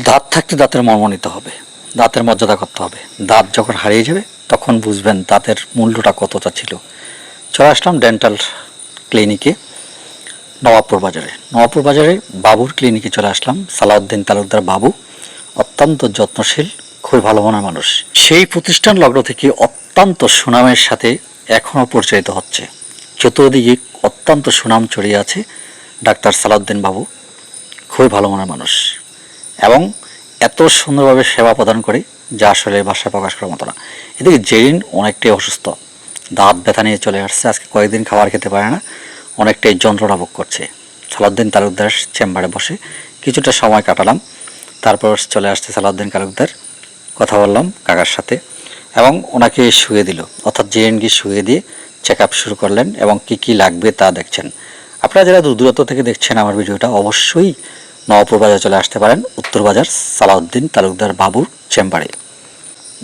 দাঁত থাকতে দাঁতের মর্ম নিতে হবে, দাঁতের মর্যাদা করতে হবে। দাঁত যখন হারিয়ে যাবে তখন বুঝবেন দাঁতের মূল্যটা কতটা ছিল। চলে আসলাম ডেন্টাল ক্লিনিকে নবাবপুর বাজারে বাবুর ক্লিনিকে চলে আসলাম। সালাউদ্দিন তালুকদার বাবু অত্যন্ত যত্নশীল, খুবই ভালো মনের মানুষ। সেই প্রতিষ্ঠান লগ্ন থেকে অত্যন্ত সুনামের সাথে এখনও পরিচালিত হচ্ছে। চতুর্দিকে অত্যন্ত সুনাম ছড়িয়ে আছে। ডাক্তার সালাউদ্দিন বাবু খুবই ভালো মনের মানুষ এবং এত সুন্দরভাবে সেবা প্রদান করে যা আসলে ভাষায় প্রকাশ করার মতো না। এদিকে জেরিন অনেকটাই অসুস্থ, দাঁত ব্যথা নিয়ে চলে আসছে। আজকে কয়েকদিন খাবার খেতে পারে না, অনেকটাই যন্ত্রণা ভোগ করছে। সালাউদ্দিন তালুকদার চেম্বারে বসে কিছুটা সময় কাটালাম। তারপর চলে আসছে সালাউদ্দিন তালুকদার, কথা বললাম কাকার সাথে এবং ওনাকে শুয়ে দিল, অর্থাৎ জেএনকে শুয়ে দিয়ে চেক আপ শুরু করলেন এবং কি কি লাগবে তা দেখছেন। আপনারা যারা দূরত্ব থেকে দেখছেন আমার ভিডিওটা, অবশ্যই নবাবপুর বাজার চলে আসতে পারেন, উত্তর বাজার সালাউদ্দিন তালুকদার বাবুর চেম্বারে।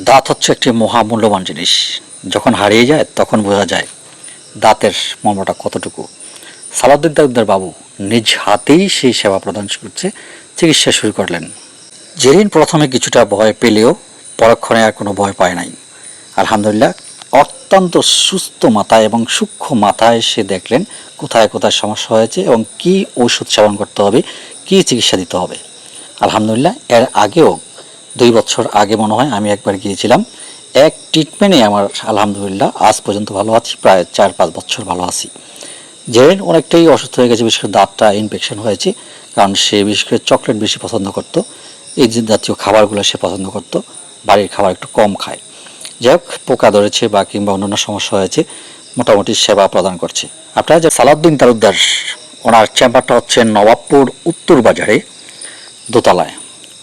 দাঁত হচ্ছে একটি মহামূল্যবান জিনিস, যখন হারিয়ে যায় তখন বোঝা যায় দাঁতের মর্মটা কতটুকু। সালাউদ্দিন তালুকদার বাবু নিজ হাতেই সেই সেবা প্রদান করছে, চিকিৎসা শুরু করলেন। জেরিন প্রথমে কিছুটা ভয় পেলেও পরক্ষণে আর কোনো ভয় পায় নাই। আলহামদুলিল্লাহ অত্যন্ত সুস্থ মাথায় এবং সূক্ষ্ম মাথায় সে দেখলেন কোথায় কোথায় সমস্যা হয়েছে এবং কি ঔষধ সেবন করতে হবে, কি চিকিৎসা দিতে হবে। আলহামদুলিল্লাহ এর আগেও 2 বছর আগে মনে হয় আমি একবার গিয়েছিলাম, এক ট্রিটমেন্টে আমার আলহামদুলিল্লাহ আজ পর্যন্ত ভালো আছি, প্রায় 4-5 বছর ভালো আছি। জেরিন অনেকটাই অসুস্থ হয়ে গেছে, বিশেষ করে দাঁতটা ইনফেকশন হয়েছে, কারণ সে বিশেষ করে চকলেট বেশি পছন্দ করতো, এই যে জাতীয় খাবারগুলো সে পছন্দ করতো, বাড়ির খাবার একটু কম খায়। যাই হোক, পোকা ধরেছে বা কিংবা অন্যান্য সমস্যা হয়েছে, মোটামুটি সেবা প্রদান করছে। আপনারা যে সালাউদ্দিন তালুকদার, ওনার চেম্বারটা হচ্ছে নবাবপুর উত্তর বাজারে দোতলায়।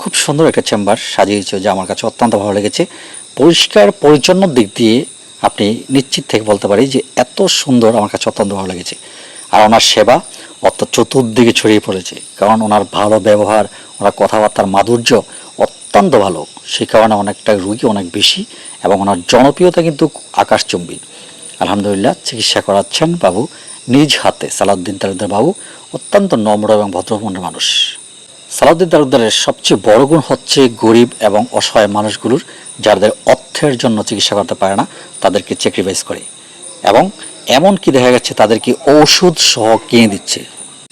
খুব সুন্দর একটা চেম্বার সাজিয়েছে, যা আমার কাছে অত্যন্ত ভালো লেগেছে। পরিষ্কার পরিচ্ছন্ন দিক দিয়ে আপনি নিশ্চিত থেকে বলতে পারি যে এত সুন্দর, আমার কাছে অত্যন্ত ভালো লেগেছে। আর ওনার সেবা চতুর্দিকে ছড়িয়ে পড়েছে, কারণ ওনার ভালো ব্যবহার, ওনার কথাবার্তার মাধুর্য অত্যন্ত ভালো। সে কারণে অনেকটা রুগী অনেক বেশি এবং ওনার জনপ্রিয়তা কিন্তু আকাশচুম্বী। আলহামদুলিল্লাহ চিকিৎসা করাচ্ছেন বাবু নিজ হাতে। সালাউদ্দিন তালুকদার বাবু অত্যন্ত নম্র এবং ভদ্রমনের মানুষ। সালাউদ্দিন তালুকদারের সবচেয়ে বড় গুণ হচ্ছে গরিব এবং অসহায় মানুষগুলোর, যাদের অর্থের জন্য চিকিৎসা করতে পারে না তাদেরকে স্যাক্রিফাইস করে এবং এমনকি দেখা যাচ্ছে তাদেরকে ওষুধ সহ কিনে দিচ্ছে।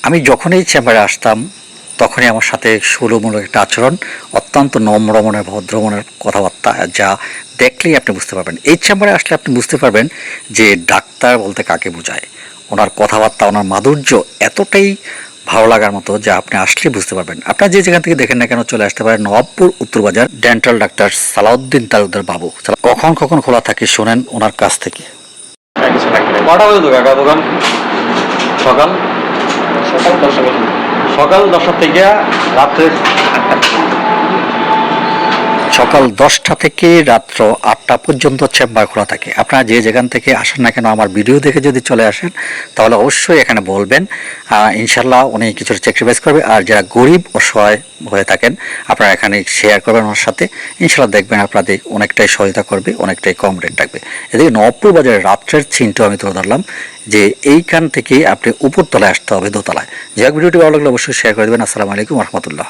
আমি যখনই চেম্বারে আসতাম তখনই আমার সাথে সুলভমূলক একটা আচরণ, অত্যন্ত নম্র মনের ভদ্র মনের কথাবার্তা, যা দেখলেই আপনি বুঝতে পারবেন। এই চেম্বারে আসলে আপনি বুঝতে পারবেন যে ডাক্তার বলতে কাকে বোঝায়। ওনার কথাবার্তা, ওনার মাধুর্য এতটাই ভালো লাগার মতো, যা আপনি আসলে বুঝতে পারবেন। আপনারা যে যেখান থেকে দেখেন না কেন চলে আসতে পারেন নবাবপুর উত্তর বাজার ডেন্টাল ডাক্তার সালাউদ্দিন তালুকদার বাবু। কখন কখন খোলা থাকে শোনেন ওনার কাছ থেকে। কটা পর্যন্ত কাকা দোকান? সকাল সকাল 10টা থেকে রাত্রে 8টা। সকাল 10টা থেকে রাত্র 8টা পর্যন্ত চেম্বার খোলা থাকে। আপনারা যে যেখান থেকে আসেন না কেন আমার ভিডিও দেখে যদি চলে আসেন তাহলে অবশ্যই এখানে বলবেন, ইনশাল্লাহ উনি কিছু স্যাক্রিফাইস করবে। আর যারা গরিব অসহায় হয়ে থাকেন আপনারা এখানে শেয়ার করবেন ওনার সাথে, ইনশাল্লাহ দেখবেন আপনাদের অনেকটাই সহায়তা করবে, অনেকটাই কম রেট থাকবে। এদিকে নবাবপুর বাজারের রাত্রের চিনটাও আমি তুলে ধরলাম যে এইখান থেকে আপনি উপরতলায় আসতে হবে দোতলায়। যে ভিডিওটি ভালো লাগলে অবশ্যই শেয়ার করে দেবেন। আসসালামু আলাইকুম রহমতুল্লাহ।